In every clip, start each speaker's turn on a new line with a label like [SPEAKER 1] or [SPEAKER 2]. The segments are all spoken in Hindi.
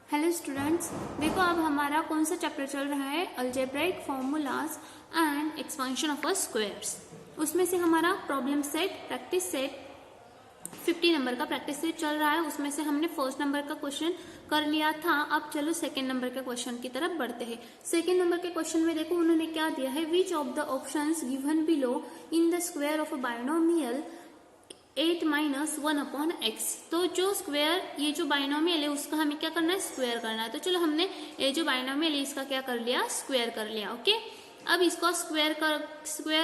[SPEAKER 1] हेलो स्टूडेंट्स, देखो अब हमारा कौन सा चैप्टर चल रहा है, algebraic formulas and expansion of a squares. उसमें से हमारा problem set, practice set 50 number का प्रैक्टिस सेट चल रहा है। उसमें से हमने फर्स्ट नंबर का क्वेश्चन कर लिया था। अब चलो सेकंड नंबर के क्वेश्चन की तरफ बढ़ते हैं। सेकंड नंबर के क्वेश्चन में देखो उन्होंने क्या दिया है, which of the options given below in the square of a binomial 8 minus 1/x। तो जो स्क्वायर, ये जो बाइनोमियल है उसका हमें क्या करना है, स्क्वायर करना है। तो चलो हमने ये जो बाइनोमियल है इसका क्या कर लिया, स्क्वायर कर लिया। ओके, अब इसको स्क्वायर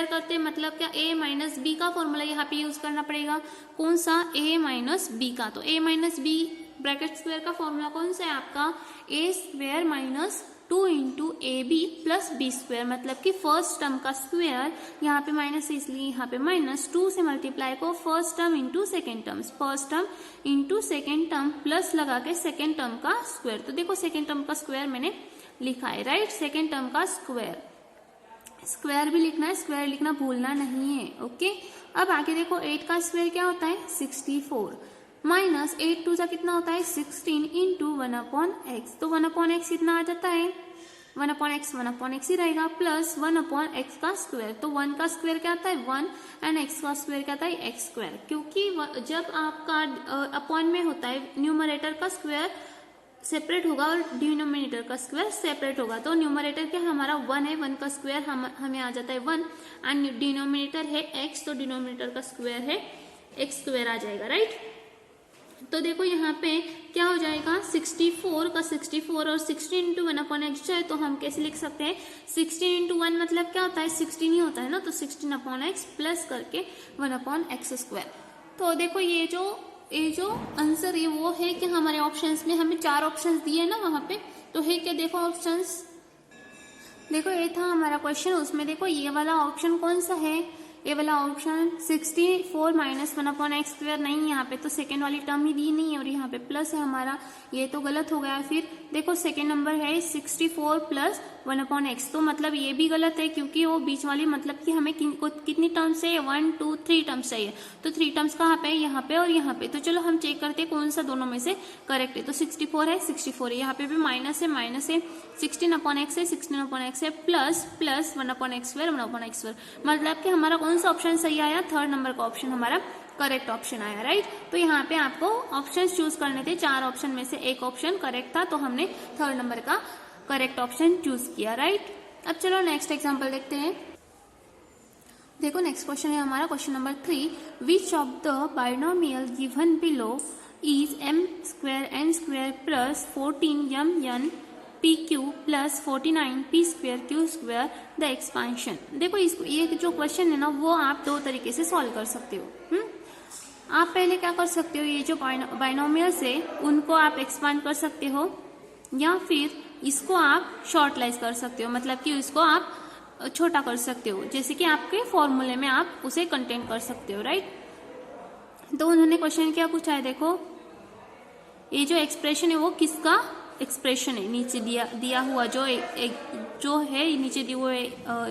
[SPEAKER 1] करते मतलब क्या, a माइनस बी का फॉर्मूला यहाँ पे यूज करना पड़ेगा। कौन सा, a माइनस बी का। तो a minus B bracket square का फॉर्मूला कौन सा है आपका, a square minus 2 into A B plus B square. मतलब कि फर्स्ट टर्म का स्क्वायर, यहाँ पे माइनस है इसलिए यहाँ पे माइनस 2 से मल्टीप्लाई को first term into second term, first term into second term plus लगा के सेकेंड टर्म का स्क्वायर। तो देखो सेकेंड टर्म का स्क्वायर मैंने लिखा है, राइट। सेकेंड टर्म का स्क्वायर, स्क्वायर भी लिखना है, स्क्वायर लिखना भूलना नहीं है। ओके, अब आगे देखो 8 का स्क्वायर क्या होता है, 64 माइनस 8 टू सा कितना होता है 16 इंटू 1/x। तो 1/x कितना आ जाता है, 1/x ही रहेगा, प्लस 1/x का स्क्वायर। तो 1 का स्क्वायर क्या आता है 1 एंड x का स्क्वायर क्या आता है x स्क्वायर। क्योंकि जब आपका अपॉन में होता है, न्यूमरेटर का स्क्वायर सेपरेट होगा और डिनोमिनेटर का स्क्वायर सेपरेट होगा। तो न्यूमरेटर क्या हमारा 1 है, 1 का स्क्वायर हमें आ जाता है 1 एंड डिनोमिनेटर है x, तो डिनोमिनेटर का स्क्वायर है x स्क्वायर आ जाएगा, राइट। तो देखो यहाँ पे क्या हो जाएगा, 64 का 64 और 16 इंटू 1/x जाए तो हम कैसे लिख सकते हैं, 16 इंटू 1 मतलब क्या होता है 16 ही होता है ना। तो 16/x प्लस करके 1/x स्क्वायर। तो देखो ये जो आंसर है वो है कि हमारे ऑप्शंस में हमें 4 ऑप्शंस दिए ना वहां पे, तो है क्या, देखो ऑप्शंस, देखो ये था हमारा क्वेश्चन। उसमें देखो ये वाला ऑप्शन कौन सा है, ये वाला ऑप्शन 64 माइनस 1/x स्क्वायर नहीं, यहाँ पे तो सेकेंड वाली टर्म ही दी नहीं है और यहाँ पे प्लस है हमारा, ये तो गलत हो गया। फिर देखो सेकेंड नंबर है 64 प्लस 1/x, तो मतलब ये भी गलत है क्योंकि वो बीच वाली, मतलब कि हमें कितनी टर्म्स चाहिए, 1 2 3 टर्म्स चाहिए। तो 3 टर्म्स कहाँ पे है, यहाँ पे और यहाँ पे। तो चलो हम चेक करते हैं कौन सा दोनों में से करेक्ट है। तो 64 है, 64 है, यहाँ पे भी माइनस है, 16/x है, 16/x है, plus 1/x square 1/x square. मतलब कि हमारा कौन सा ऑप्शन सही आया, थर्ड नंबर का ऑप्शन हमारा करेक्ट ऑप्शन आया, राइट। तो यहाँ पे आपको ऑप्शन चूज करने थे, 4 ऑप्शन में से एक ऑप्शन करेक्ट था, तो हमने थर्ड नंबर का करेक्ट ऑप्शन चूज किया, राइट। अब चलो नेक्स्ट एग्जांपल देखते हैं। देखो नेक्स्ट क्वेश्चन है हमारा question number 3, which of the binomial given below is m square n square plus 14 m n P Q plus 49 P square Q square the expansion. देखो इसको, ये जो क्वेश्चन है ना वो आप 2 तरीके से सॉल्व कर सकते हो। आप पहले क्या कर सकते हो, ये जो बाइनोमियल्स है उनको आप एक्सपांड कर सकते हो, या फिर इसको आप शॉर्टलाइज कर सकते हो, मतलब कि इसको आप छोटा कर सकते हो, जैसे कि आपके फॉर्मूले में आप उसे कंटेन कर सकते हो, राइट। तो उन्होंने क्वेश्चन क्या पूछा है, देखो ये जो एक्सप्रेशन है वो किसका एक्सप्रेशन है, नीचे दिया हुआ जो जो है नीचे दिए हुए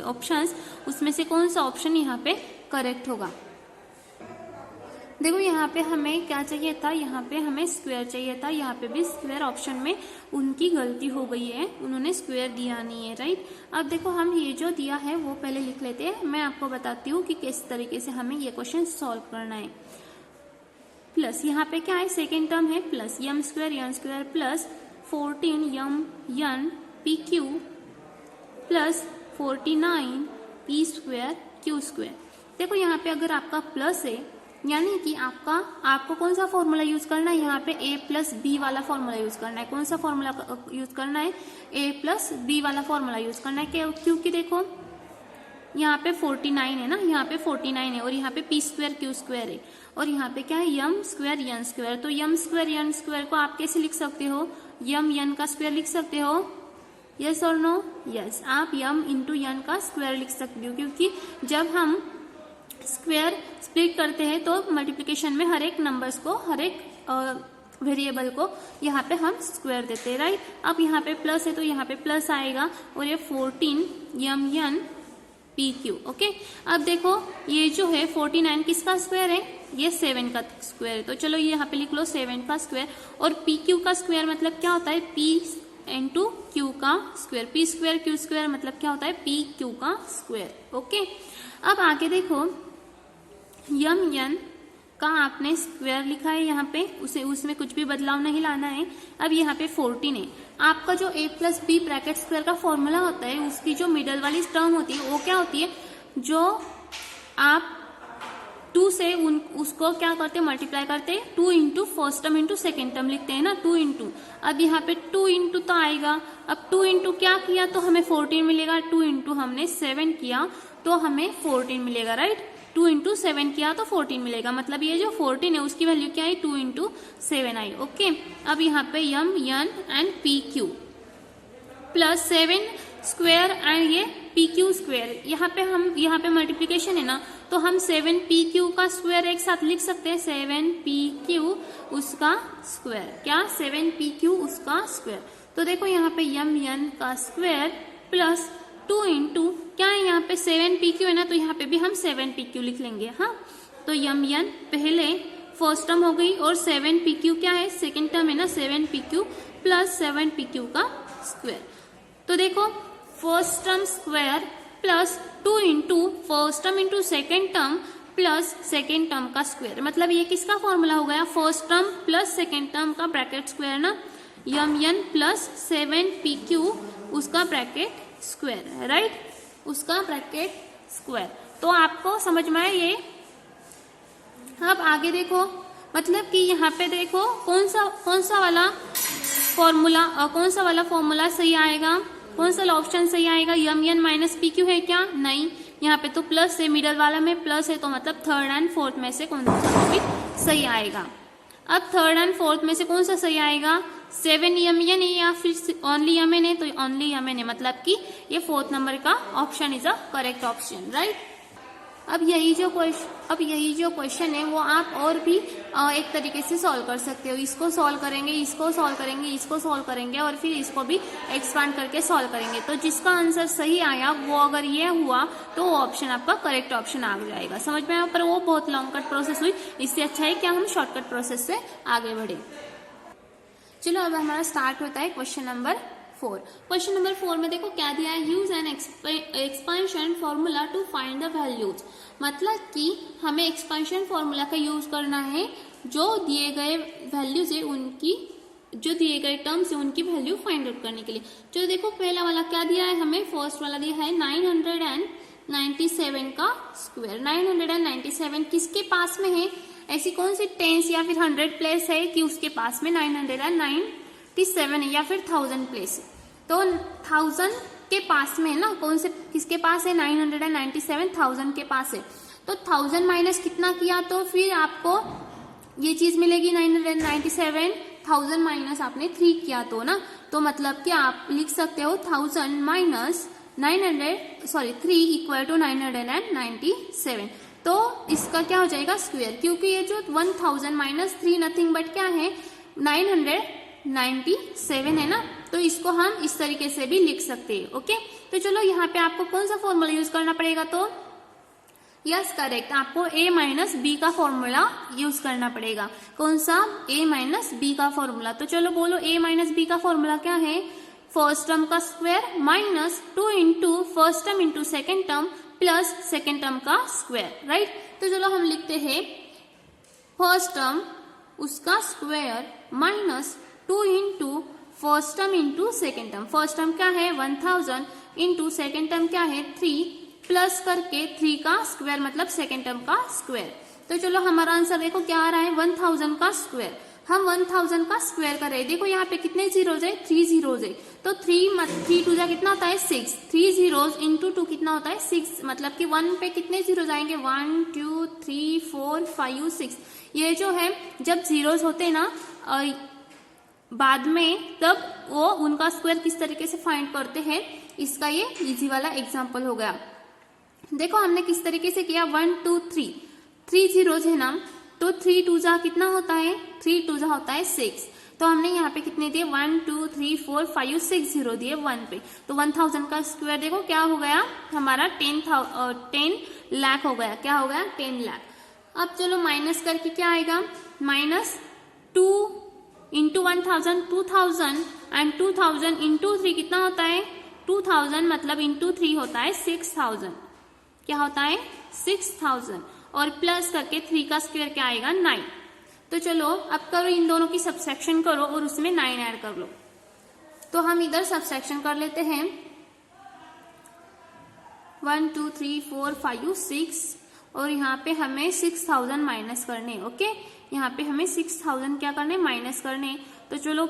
[SPEAKER 1] ऑप्शंस, उसमें से कौन सा ऑप्शन यहाँ पे करेक्ट होगा। देखो यहाँ पे हमें क्या चाहिए था, यहाँ पे हमें स्क्वायर चाहिए था, यहाँ पे भी स्क्वायर ऑप्शन में उनकी गलती हो गई है, उन्होंने स्क्वायर दिया नहीं है, राइट। अब देखो हम ये जो दिया है वो पहले लिख लेते हैं, मैं आपको बताती हूँ कि किस तरीके से हमें ये क्वेश्चन सॉल्व करना है। प्लस यहाँ पे क्या है, सेकेंड टर्म है plus m square n square plus 14 m n P Q plus 49 P square Q square. देखो यहाँ पे अगर आपका प्लस है, यानी कि आपको कौन सा फॉर्मूला यूज करना है, यहाँ पे a प्लस बी वाला फॉर्मूला यूज करना है। कौन सा फॉर्मूला यूज करना है, a प्लस बी वाला फॉर्मूला यूज करना है, क्योंकि देखो यहाँ पे 49 है ना, यहाँ पे 49 है और यहाँ पे पी स्क्वायर क्यू स्क्वायर है और यहाँ पे क्या है m स्क्वायर n स्क्वायर। तो m स्क्वायर n स्क्वायर को आप कैसे लिख सकते हो, m n का स्क्वायर लिख सकते हो, यस और नो, यस। आप m इंटू n का स्क्वायर लिख सकते हो, क्योंकि जब हम स्क्वायर स्प्लिट करते हैं तो मल्टीप्लिकेशन में हर एक नंबर्स को, हर एक वेरिएबल को यहाँ पे हम स्क्वायर देते हैं, राइट। अब यहाँ पे प्लस है तो यहाँ पे प्लस आएगा और ये 14 m n P Q. Okay, अब देखो ये जो है 49 किसका स्क्वायर है, ये 7 का स्क्वायर है, तो चलो ये यहाँ पे लिख लो 7 का स्क्वायर। और पी क्यू का स्क्वायर मतलब क्या होता है, पी इंटू क्यू का square, P square Q square मतलब क्या होता है, पी क्यू का स्क्वायर। ओके, अब आगे देखो यम एन का आपने स्क्वायर लिखा है यहाँ पे, उसमें कुछ भी बदलाव नहीं लाना है। अब यहाँ पे 14 है, आपका जो a plus B bracket square का फॉर्मूला होता है उसकी जो मिडल वाली टर्म होती है वो क्या होती है, जो आप 2 से उसको क्या करते हैं, मल्टीप्लाई करते हैं, 2 into first term into second term लिखते हैं ना, 2 इंटू। अब यहाँ पे 2 इंटू तो आएगा, अब 2 इंटू क्या किया तो हमें 14 मिलेगा, 2 इंटू हमने 7 किया तो हमें 14 मिलेगा, राइट। 2 इंटू 7 किया तो 14 मिलेगा, मतलब ये जो 14 है उसकी वैल्यू क्या आई, 2 इंटू 7 आई। ओके, अब यहाँ पे M N and P Q plus 7 square and ये पी क्यू स्क्वायर, यहाँ पे मल्टीप्लीकेशन है ना, तो हम 7 पी क्यू का स्क्वायर एक साथ लिख सकते हैं, 7 पी क्यू उसका स्क्वायर, क्या 7 पी क्यू उसका स्क्वायर। तो देखो यहाँ पे यम एन का स्क्वायर प्लस 2 इंटू क्या है, यहाँ पे 7 पी क्यू है ना, तो यहाँ पे भी हम 7 पी क्यू लिख लेंगे। हाँ, तो यम एन पहले फर्स्ट टर्म हो गई और 7 पी क्यू क्या है, सेकेंड टर्म है ना, 7 P Q plus 7 P Q का स्क्वायर। तो देखो first term square plus 2 into first term into second term plus second term का स्क्वायर, मतलब ये किसका फॉर्मूला हो गया, first term plus second term का ब्रैकेट स्क्वायर ना, M N plus 7 P Q उसका ब्रैकेट स्क्वायर है, राइट, उसका ब्रैकेट स्क्वायर। तो आपको समझ में आया ये। अब आगे देखो, मतलब कि यहाँ पे देखो कौन सा वाला फॉर्मूला सही आएगा, कौन सा ऑप्शन सही आएगा, M N minus P Q है क्या, नहीं, यहाँ पे तो प्लस है, मिडल वाला में प्लस है, तो मतलब थर्ड एंड फोर्थ में से कौन सा भी सही आएगा। अब थर्ड एंड फोर्थ में से कौन सा सही आएगा, 7 यम एन है या फिर ओनली यम एन है, तो ओनली यम एन है, मतलब कि ये फोर्थ नंबर का option is a correct option, right. अब यही जो क्वेश्चन है वो आप और भी एक तरीके से सॉल्व कर सकते हो, इसको सॉल्व करेंगे, इसको सॉल्व करेंगे, इसको सॉल्व करेंगे और फिर इसको भी एक्सपांड करके सॉल्व करेंगे। तो जिसका आंसर सही आया वो अगर ये हुआ तो वो ऑप्शन आपका करेक्ट ऑप्शन आ जाएगा, समझ में आया। पर वो बहुत लॉन्ग कट प्रोसेस हुई, इससे अच्छा है क्या हम शॉर्टकट प्रोसेस से आगे बढ़े। चलो अब हमारा स्टार्ट होता है क्वेश्चन नंबर 4। क्वेश्चन नंबर 4 में देखो क्या दिया है, use an expansion formula to find the values, मतलब कि हमें एक्सपेंशन फॉर्मूला का यूज करना है, जो दिए गए वैल्यूज है उनकी, जो दिए गए टर्म्स है उनकी वैल्यू फाइंड आउट करने के लिए। चलो देखो पहला वाला क्या दिया है हमें, फर्स्ट वाला दिया है 997 का स्क्वायर। 997 किसके पास में है, ऐसी कौन सी टेंस या फिर 100 प्लेस है कि उसके पास में 997 है, या फिर 1000 प्लेस है, तो 1000 के पास में है ना, कौन से किसके पास है, 997 1000 के पास है, तो 1000 माइनस कितना किया तो फिर आपको ये चीज मिलेगी 997, 1000 माइनस आपने 3 किया तो ना, तो मतलब कि आप लिख सकते हो 1000 माइनस 3 इक्वल टू 997, तो इसका क्या हो जाएगा स्क्वायर, क्योंकि ये जो 1000 माइनस 3 नथिंग बट क्या है 997 है ना, तो इसको हम इस तरीके से भी लिख सकते हैं। ओके, तो चलो यहाँ पे आपको कौन सा फॉर्मूला यूज करना पड़ेगा, तो यस करेक्ट, आपको a माइनस बी का फॉर्मूला यूज करना पड़ेगा। कौन सा, a माइनस बी का फॉर्मूला। तो चलो बोलो a माइनस बी का फॉर्मूला क्या है, फर्स्ट टर्म का square minus 2 into first term into second term plus second term का स्क्वायर, राइट। तो चलो हम लिखते हैं फर्स्ट टर्म उसका square minus 2 into first term into second term, first term क्या है 1000 इंटू सेकेंड टर्म क्या है 3 प्लस करके 3 का स्क्वायर मतलब सेकेंड टर्म का स्क्वायर। तो चलो हमारा आंसर देखो क्या आ रहा है 1000 का स्क्वायर, हम 1000 का स्क्वायर कर रहे हैं। देखो यहाँ पे कितने जीरोज है, 3 जीरोज है, तो 3 टू जा कितना होता है 6, 3 जीरोज इंटू 2 कितना होता है 6, मतलब कि 1 पे कितने जीरोज आएंगे 1 2 3 4 5 6। ये जो है जब जीरोज होते हैं ना बाद में, तब वो उनका स्क्वायर किस तरीके से फाइंड करते हैं, इसका ये इजी वाला एग्जाम्पल हो गया। देखो हमने किस तरीके से किया 1 2 3 जीरोज है ना, तो 3 2 जा कितना होता है, 3 2 जा होता है 6। तो हमने यहाँ पे कितने दिए 1 2 3 4 5 6 0 दिए 1 पे। तो 1000 का स्क्वायर देखो क्या हो गया हमारा 10 लाख हो गया। क्या हो गया 10 लाख। अब चलो माइनस करके क्या आएगा, माइनस 2 इंटू 1000 2000 एंड 2000 इंटू 3 कितना होता है 2000, मतलब इंटू 3 होता है 6000। क्या होता है 6000 और प्लस करके 3 का स्क्वायर क्या आएगा 9। तो चलो अब करो इन दोनों की सबट्रैक्शन करो और उसमें 9 ऐड कर लो। तो हम इधर सबट्रैक्शन कर लेते हैं 1 2 3 4 5 6 और यहाँ पे हमें 6000 माइनस करने। ओके, यहाँ पे हमें 6000 क्या करने माइनस करने। तो चलो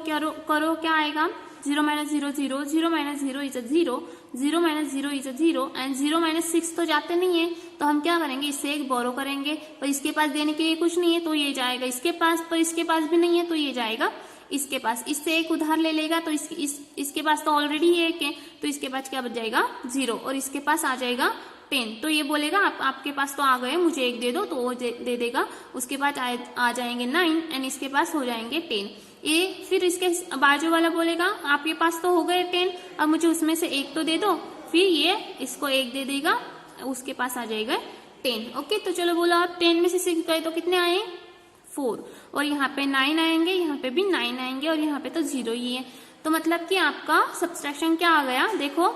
[SPEAKER 1] करो क्या आएगा 0 minus 0 0 0 minus 0 is 0 0 minus 0 is 0 and 0 minus 6 तो जाते नहीं है। तो हम क्या करेंगे इससे एक बोरो करेंगे, पर इसके पास देने के लिए कुछ नहीं है तो ये जाएगा इसके पास, पर इसके पास भी नहीं है तो ये जाएगा इसके पास। इससे एक उधार ले लेगा तो इसके पास तो ऑलरेडी एक है तो इसके पास क्या बच जाएगा 0 और इसके पास आ जाएगा 10। तो ये बोलेगा आपके पास तो आ गए मुझे एक दे दो, तो वो दे देगा। उसके बाद आ जाएंगे 9 एंड इसके पास हो जाएंगे 10। ये फिर इसके बाजू वाला बोलेगा आपके पास तो हो गए 10, अब मुझे उसमें से एक तो दे दो। फिर ये इसको एक दे देगा, उसके पास आ जाएगा 10। ओके, तो चलो बोलो आप 10 में से 6 गए तो कितने आए 4 और यहाँ पे 9 आएंगे, यहाँ पे भी 9 आएंगे और यहाँ पे तो 0 ही है। तो मतलब कि आपका सब्सट्रैक्शन क्या आ गया देखो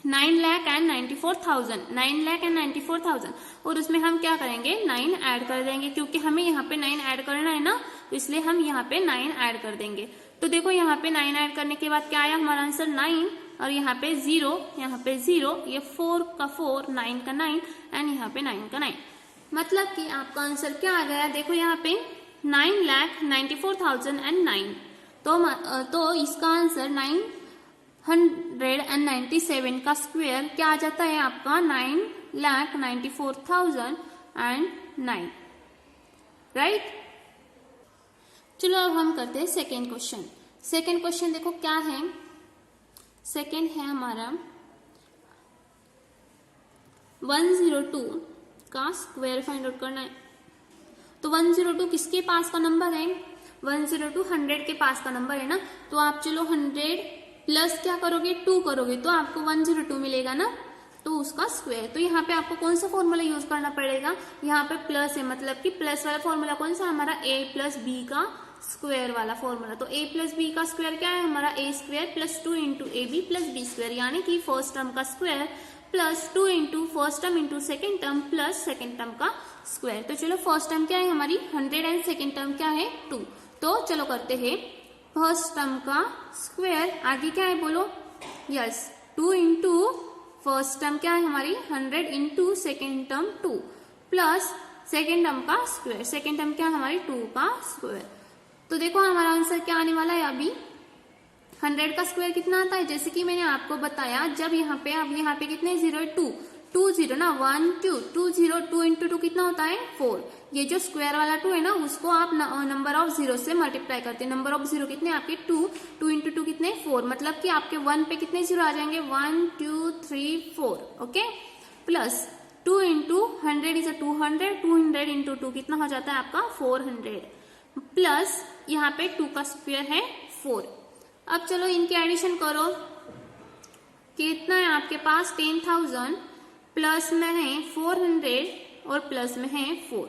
[SPEAKER 1] 9,94,000 9,94,000 और उसमें हम क्या करेंगे 9 ऐड कर देंगे, क्योंकि हमें यहाँ पे 9 ऐड करना है ना, तो इसलिए हम यहाँ पे 9 ऐड कर देंगे। तो देखो यहाँ पे 9 ऐड करने के बाद क्या आया हमारा आंसर 9 और यहाँ पे 0, यहाँ पे 0, ये 4 का 4, 9 का 9 एंड यहाँ पे 9 का 9। मतलब कि आपका आंसर क्या आ गया देखो यहाँ पे 9,94,009। तो इसका आंसर 997 का स्क्वायर क्या आ जाता है आपका 9,94,009, राइट। चलो अब हम करते हैं सेकेंड क्वेश्चन। सेकेंड क्वेश्चन देखो क्या है, सेकेंड है हमारा 102 का स्क्वायर फाइंड आउट करना है। तो 102 किसके पास का नंबर है 102 100 के पास का नंबर है ना। तो आप चलो 100 प्लस क्या करोगे 2 करोगे तो आपको 102 मिलेगा ना, तो उसका स्क्वायर। तो यहाँ पे आपको कौन सा फॉर्मूला यूज करना पड़ेगा, यहाँ पे प्लस है, मतलब कि प्लस वाला फॉर्मूला कौन सा हमारा a प्लस बी का स्क्वायर वाला फॉर्मूला। तो a प्लस बी का स्क्वायर क्या है हमारा a square plus 2 into A B plus B square, यानी कि फर्स्ट टर्म का square plus 2 into first term into second term plus second term का स्क्वायर। तो चलो फर्स्ट टर्म क्या है हमारी 100 एंड सेकेंड टर्म क्या है 2। तो चलो करते हैं फर्स्ट टर्म का स्क्वायर, आगे क्या है बोलो, यस 2 इंटू फर्स्ट टर्म क्या है हमारी 100 into second term 2 plus second term का स्क्वायर, सेकेंड टर्म क्या है हमारी 2 का स्क्वायर। तो देखो हमारा आंसर क्या आने वाला है, अभी 100 का स्क्वायर कितना आता है, जैसे कि मैंने आपको बताया जब यहाँ पे अब यहाँ पे कितने 0 है 2 0 ना 1 2 2 0 2 इंटू 2 कितना होता है 4। ये जो स्क्वायर वाला 2 है ना उसको आप नंबर ऑफ जीरो से मल्टीप्लाई करते हैं। नंबर ऑफ जीरो कितने आपके 2 इंटू 2 कितने 4, मतलब कि आपके 1 पे कितने जीरो आ जाएंगे 1 2 3 4। Okay, plus 2 into 100 is 200, 200 into 2 कितना हो जाता है आपका 400 प्लस यहाँ पे 2 का स्क्वायर है 4। अब चलो इनकी एडिशन करो, कितना है आपके पास 10,000 प्लस में है 400 और प्लस में है 4।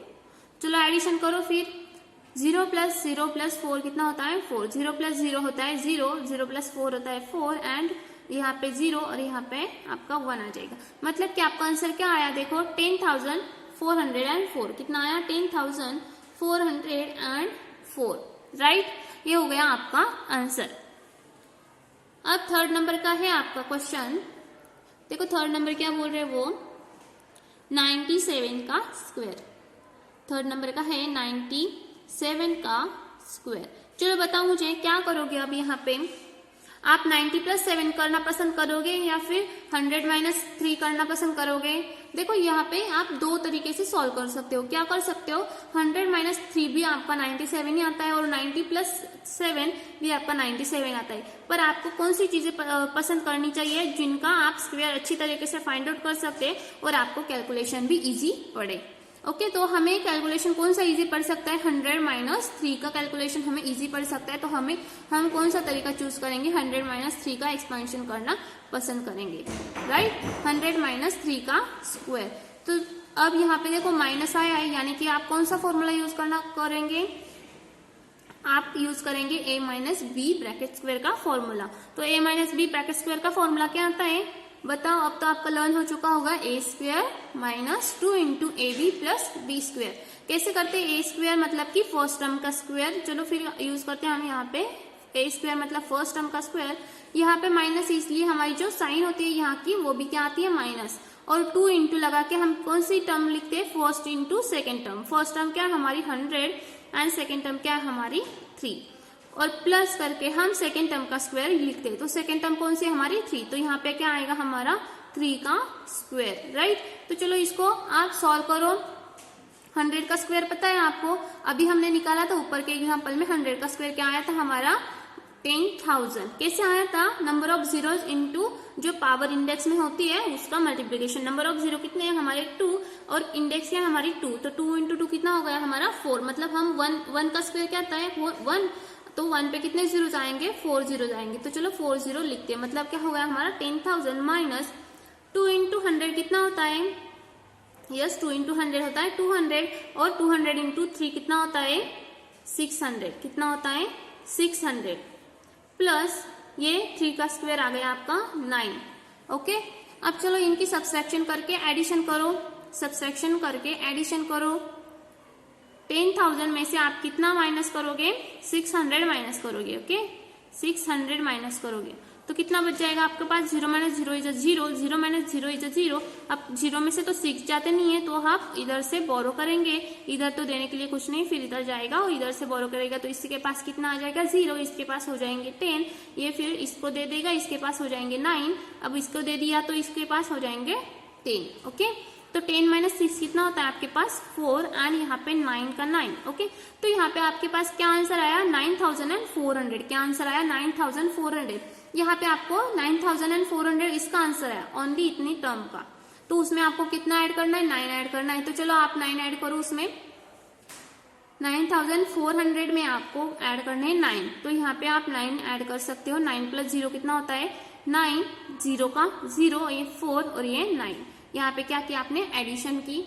[SPEAKER 1] चलो एडिशन करो फिर 0 प्लस 0 प्लस 4 कितना होता है 4, 0 प्लस 0 होता है 0, 0 प्लस 4 होता है 4 एंड यहाँ पे 0 और यहाँ पे आपका 1 आ जाएगा। मतलब कि आपका आंसर क्या आया देखो 10,404, कितना आया 10,404, राइट। ये हो गया आपका आंसर। अब थर्ड नंबर का है आपका क्वेश्चन, देखो थर्ड नंबर क्या बोल रहे हैं वो 97 का स्क्वायर। थर्ड नंबर का है 97 का स्क्वायर। चलो बताओ मुझे क्या करोगे, अब यहाँ पे आप 90 प्लस 7 करना पसंद करोगे या फिर 100 माइनस 3 करना पसंद करोगे। देखो यहाँ पे आप दो तरीके से सॉल्व कर सकते हो। क्या कर सकते हो 100 माइनस 3 भी आपका 97 ही आता है और 90 प्लस 7 भी आपका 97 आता है। पर आपको कौन सी चीजें पसंद करनी चाहिए जिनका आप स्क्वायर अच्छी तरीके से फाइंड आउट कर सकते हैं और आपको कैलकुलेशन भी इजी पड़े। ओके, तो हमें कैलकुलेशन कौन सा इजी पड़ सकता है, 100 माइनस 3 का कैलकुलेशन हमें इजी पड़ सकता है। तो हम कौन सा तरीका चूज करेंगे, 100 माइनस 3 का एक्सपेंशन करना पसंद करेंगे, राइट। 100 माइनस 3 का स्क्वायर। तो अब यहाँ पे देखो माइनस आया है, यानी कि आप कौन सा फॉर्मूला यूज करेंगे, आप यूज करेंगे a minus B bracket square का फॉर्मूला। तो a minus B bracket square का फॉर्मूला क्या आता है, बताओ। अब तो आपका लर्न हो चुका होगा, A square minus 2 into A B plus B square. कैसे करते हैं, ए स्क्वायर मतलब कि फर्स्ट टर्म का स्क्वायर। चलो फिर यूज करते हैं हम यहाँ पे ए स्क्वायर मतलब फर्स्ट टर्म का स्क्वायर। यहाँ पे माइनस, इसलिए हमारी जो साइन होती है यहाँ की वो भी क्या आती है, माइनस। और 2 इंटू लगा के हम कौन सी टर्म लिखते हैं, first into second term. First term क्या है हमारी 100 एंड सेकेंड टर्म क्या है हमारी 3, और प्लस करके हम सेकेंड टर्म का स्क्वायर लिखते हैं। तो सेकेंड टर्म कौन सी हमारी 3, तो यहाँ पे क्या आएगा हमारा 3 का स्क्वायर, राइट। तो चलो इसको आप सॉल्व करो। 100 का स्क्वायर पता है आपको, अभी हमने निकाला था ऊपर के एग्जाम्पल में। 100 का स्क्वायर क्या आया था हमारा 10,000। कैसे आया था, नंबर ऑफ जीरोज इंटू जो पावर इंडेक्स में होती है उसका मल्टीप्लीकेशन। नंबर ऑफ जीरो कितने हैं हमारे 2, और इंडेक्स क्या है हमारी 2, तो 2 इंटू 2 कितना हो गया हमारा 4। मतलब हम 1 का स्क्वायर क्या आता है 1, तो 1 पे कितने जीरो आएंगे, 4 जीरो आएंगे। तो चलो 4 जीरो लिखते हैं। मतलब क्या हो गया हमारा 10,000 माइनस 2 इंटू 100 कितना होता है, यस 2 इंटू 100 होता है 200, और 200 इंटू 3 कितना होता है 600। कितना होता है 600, प्लस ये 3 का स्क्वायर आ गया आपका 9। ओके, अब चलो इनकी सब्सट्रैक्शन करके एडिशन करो। सब्सट्रैक्शन करके एडिशन करो। 10,000 में से आप कितना माइनस करोगे, 600 माइनस करोगे। ओके, 600 माइनस करोगे तो कितना बच जाएगा आपके पास, 0 माइनस 0 इज 0, 0 माइनस 0 इज 0। अब 0 में से तो 6 जाते नहीं है, तो आप इधर से बोरो करेंगे। इधर तो देने के लिए कुछ नहीं, फिर इधर जाएगा और इधर से बोरो करेगा, तो इसके पास कितना आ जाएगा 0, इसके पास हो जाएंगे 10, ये फिर इसको दे देगा, इसके पास हो जाएंगे 9, अब इसको दे दिया तो इसके पास हो जाएंगे 10। ओके, तो 10 माइनस 6 कितना होता है आपके पास 4, एंड यहाँ पे 9 का 9। ओके, तो यहाँ पे आपके पास क्या आंसर आया 9,400। क्या आंसर आया 9,400। यहाँ पे आपको 9,400 इसका आंसर है, ओनली इतनी टर्म का। तो उसमें आपको कितना ऐड करना है, 9 ऐड करना है। तो चलो आप 9 ऐड करो उसमें। 9,400 में आपको ऐड करना है 9, तो यहाँ पे आप 9 ऐड कर सकते हो। 9 प्लस 0 कितना होता है 9, 0 का 0, ये 4 और ये 9। यहाँ पे क्या किया आपने, एडिशन की।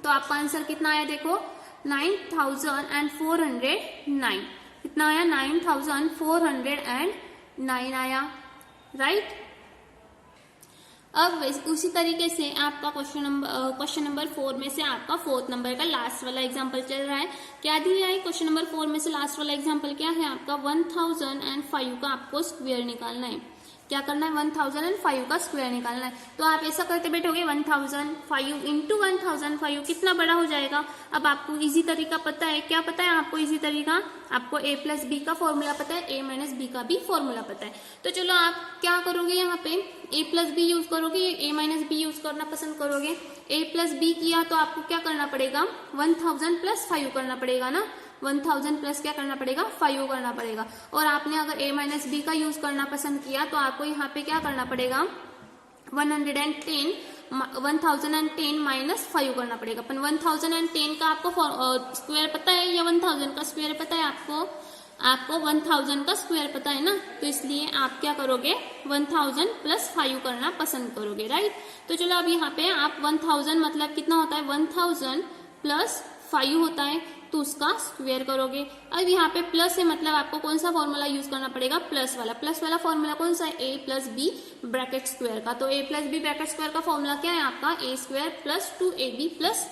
[SPEAKER 1] तो आपका आंसर कितना आया देखो 9,409। कितना आया 9,409 आया, राइट। अब उसी तरीके से आपका क्वेश्चन नंबर 4 में से आपका 4th नंबर का लास्ट वाला एग्जांपल चल रहा है। क्या दिया है क्वेश्चन नंबर 4 में से लास्ट वाला एग्जांपल क्या है आपका, 1005 का आपको स्क्वायर निकालना है। क्या करना है, 1005 का स्क्वायर निकालना है। तो आप ऐसा करते बैठोगे 1005 इंटू 1005 कितना बड़ा हो जाएगा। अब आपको इजी तरीका पता है, क्या पता है आपको इजी तरीका, आपको a प्लस बी का फॉर्मूला पता है, a माइनस बी का भी फॉर्मूला पता है। तो चलो आप क्या करोगे, यहाँ पे a प्लस बी यूज करोगे, a माइनस बी यूज करना पसंद करोगे। a प्लस बी किया तो आपको क्या करना पड़ेगा, 1000 प्लस 5 करना पड़ेगा ना। 1000 प्लस क्या करना पड़ेगा 5 करना पड़ेगा। और आपने अगर a माइनस बी का यूज करना पसंद किया तो आपको यहाँ पे क्या करना पड़ेगा, 1010 माइनस 5 करना पड़ेगा। अपन 1010 का आपको स्क्वायर पता है या 1000 का स्क्वायर पता है आपको 1000 का स्क्वायर पता है ना, तो इसलिए आप क्या करोगे 1000 प्लस 5 करना पसंद करोगे, राइट। तो चलो अब यहाँ पे आप 1000 मतलब कितना होता है 1000 प्लस 5 होता है, तो उसका स्क्वायर करोगे। अब यहाँ पे प्लस है मतलब आपको कौन सा फॉर्मूला यूज करना पड़ेगा, प्लस वाला फॉर्मूला कौन सा है, a plus B bracket square का। तो a plus B bracket square का फॉर्मूला क्या है आपका, a square plus 2ab plus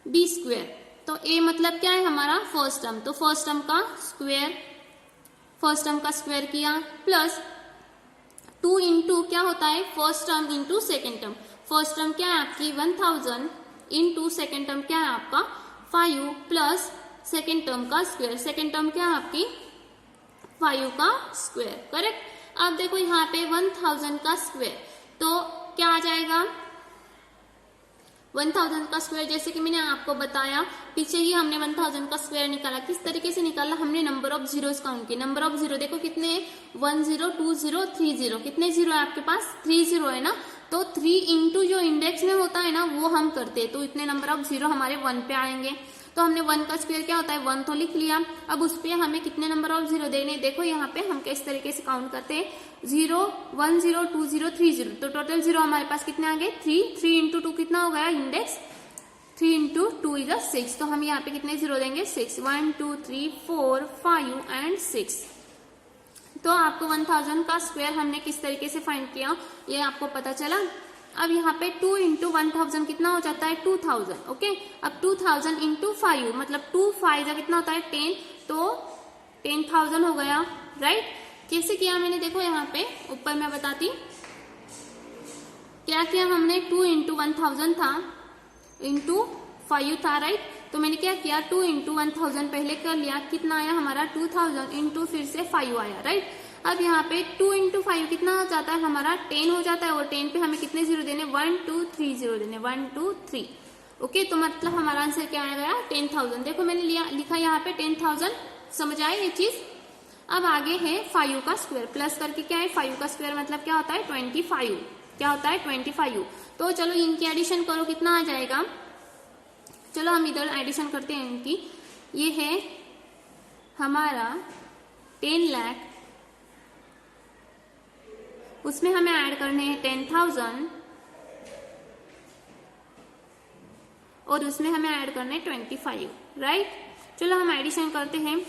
[SPEAKER 1] B square. तो a मतलब क्या है हमारा फर्स्ट टर्म, तो फर्स्ट टर्म का स्क्वायर किया, प्लस 2 इंटू क्या होता है first term into second term. First term क्या है आपकी 1000 इंटू सेकेंड टर्म क्या है आपका 5 प्लस सेकेंड टर्म का स्क्वायर। सेकेंड टर्म क्या है आपकी 5 का स्क्वायर, करेक्ट। अब देखो यहाँ पे 1000 का स्क्वायर तो क्या आ जाएगा, 1000 का स्क्वायर जैसे कि मैंने आपको बताया पीछे ही हमने 1000 का स्क्वायर निकाला। किस तरीके से निकाला, हमने नंबर ऑफ जीरोस काउंट किए। नंबर ऑफ जीरो देखो कितने 10 20 30, कितने जीरो है आपके पास 3 जीरो है ना, तो 3 इंटू जो इंडेक्स में होता है ना वो हम करते हैं, तो इतने नंबर ऑफ जीरो हमारे 1 पे आएंगे। तो हमने 1 का स्क्वायर क्या होता है 1 तो लिख लिया। अब उस पे हमें कितने नंबर ऑफ जीरो देने, देखो यहाँ पे हम किस तरीके से काउंट करते हैं 0 1 0 2 0 3 0, तो टोटल जीरो हमारे पास कितने आ गए 3। 3 इंटू 2 कितना हो गया इंडेक्स, 3 इंटू 2 इज 6, तो हम यहाँ पे कितने जीरो देंगे 6। 1 2 3 4 5 एंड 6। तो आपको 1000 का स्क्वायर हमने किस तरीके से फाइंड किया ये आपको पता चला। अब यहाँ पे 2 इंटू 1000 कितना हो जाता है 2000। ओके, अब 2000 इंटू 5 मतलब 2 5 का कितना होता है 10, तो 10,000 हो गया, राइट। कैसे किया मैंने, देखो यहाँ पे ऊपर मैं बताती क्या किया हमने। 2 इंटू 1000 था इंटू 5 था, राइट। तो मैंने क्या किया 2 इंटू 1000 पहले कर लिया, कितना आया हमारा 2000 इंटू फिर से 5 आया, राइट। अब यहाँ पे 2 इंटू 5 कितना हो जाता है हमारा 10 हो जाता है, और 10 पे हमें कितने जीरो देने 1 2 3 जीरो देने 1 2 3। ओके, तो मतलब हमारा आंसर क्या आ गया 10,000। देखो मैंने लिखा यहाँ पे 10,000, समझ आए ये चीज। अब आगे है 5 का स्क्वायर, प्लस करके क्या है 5 का स्क्वायर मतलब क्या होता है 25, क्या होता है 25। तो चलो इनकी एडिशन करो, कितना आ जाएगा, चलो हम इधर एडिशन करते हैं इनकी। ये है हमारा 10 लाख, उसमें हमें ऐड करने हैं 10,000 और उसमें हमें ऐड करने हैं 25, राइट। चलो हम एडिशन करते हैं।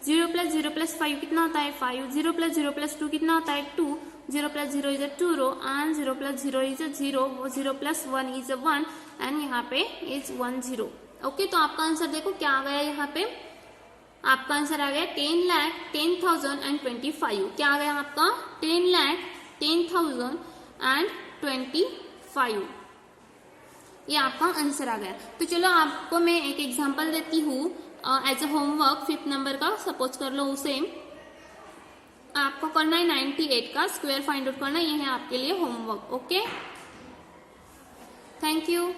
[SPEAKER 1] 0 प्लस 0 प्लस 5 कितना होता है 5, 0 प्लस 0 प्लस 2 कितना होता है 2, 0 plus 0 is 2 row and 0 plus 0 is 0, 0 plus 1 is 1 and यहाँ पे इज 1 0। ओके, तो आपका आंसर देखो क्या आ गया, यहाँ पे आपका आंसर आ गया 10,10,025। क्या आ गया आपका 10,10,025, ये आपका आंसर आ गया। तो चलो आपको मैं एक एग्जांपल देती हूँ as a homework. 5th number का सपोज कर लो, उसे आपको करना है 98 का स्क्वायर फाइंड आउट करना, ये है आपके लिए होमवर्क। Okay, thank you.